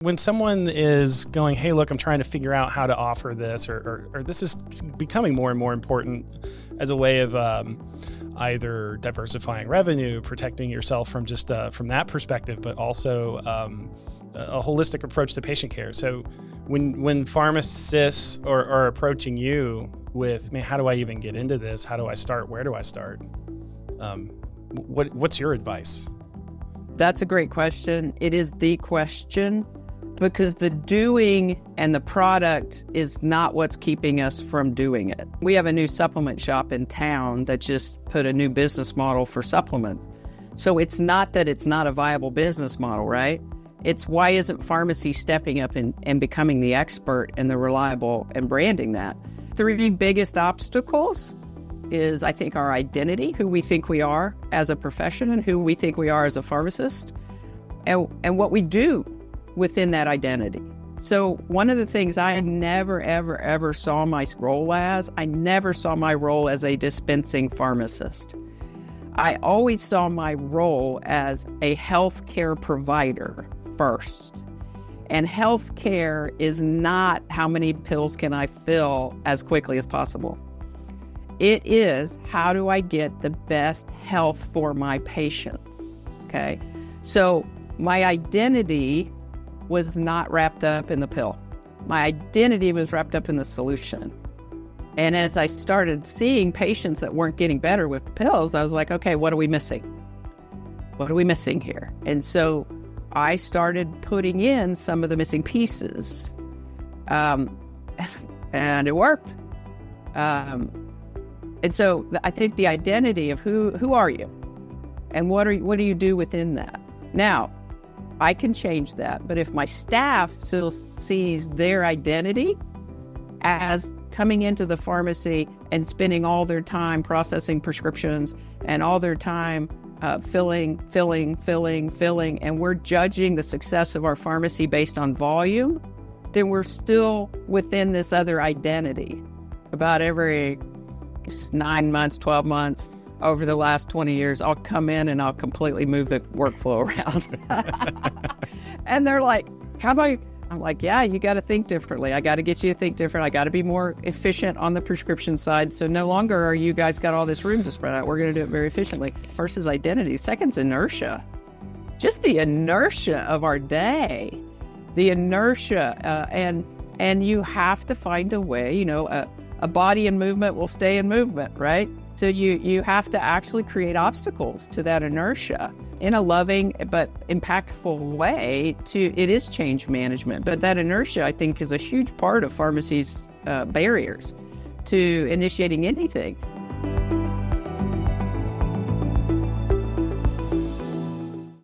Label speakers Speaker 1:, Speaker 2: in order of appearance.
Speaker 1: When someone is going, hey, look, I'm trying to figure out how to offer this, or this is becoming more and more important as a way of either diversifying revenue, protecting yourself from just from that perspective, but also a holistic approach to patient care. So when pharmacists are approaching you with, man, how do I even get into this? How do I start? Where do I start? What's your advice?
Speaker 2: That's a great question. It is the question, because the doing and the product is not what's keeping us from doing it. We have a new supplement shop in town that just put a new business model for supplements. So it's not that it's not a viable business model, right? It's why isn't pharmacy stepping up and becoming the expert and the reliable and branding that? Three biggest obstacles is, I think, our identity, who we think we are as a profession and who we think we are as a pharmacist, and what we do within that identity. So one of the things I never, ever, ever saw my role as, I never saw my role as a dispensing pharmacist. I always saw my role as a healthcare provider first. And healthcare is not how many pills can I fill as quickly as possible. It is, how do I get the best health for my patients, okay? So my identity was not wrapped up in the pill. My identity was wrapped up in the solution. And as I started seeing patients that weren't getting better with the pills, I was like, okay, what are we missing? What are we missing here? And so I started putting in some of the missing pieces. And it worked. And so I think the identity of who are you? And what do you do within that? Now, I can change that, but if my staff still sees their identity as coming into the pharmacy and spending all their time processing prescriptions and all their time filling, and we're judging the success of our pharmacy based on volume, then we're still within this other identity. About every 9 months, 12 months, over the last 20 years, I'll come in and I'll completely move the workflow around. And they're like, how do I'm like, yeah, you got to think differently. I got to get you to think different. I got to be more efficient on the prescription side. So no longer are you guys got all this room to spread out. We're going to do it very efficiently. First is identity. Second's inertia. Just the inertia of our day. The inertia. And you have to find a way, a body in movement will stay in movement, right? So you have to actually create obstacles to that inertia in a loving but impactful way. It is change management, but that inertia, I think, is a huge part of pharmacy's barriers to initiating anything.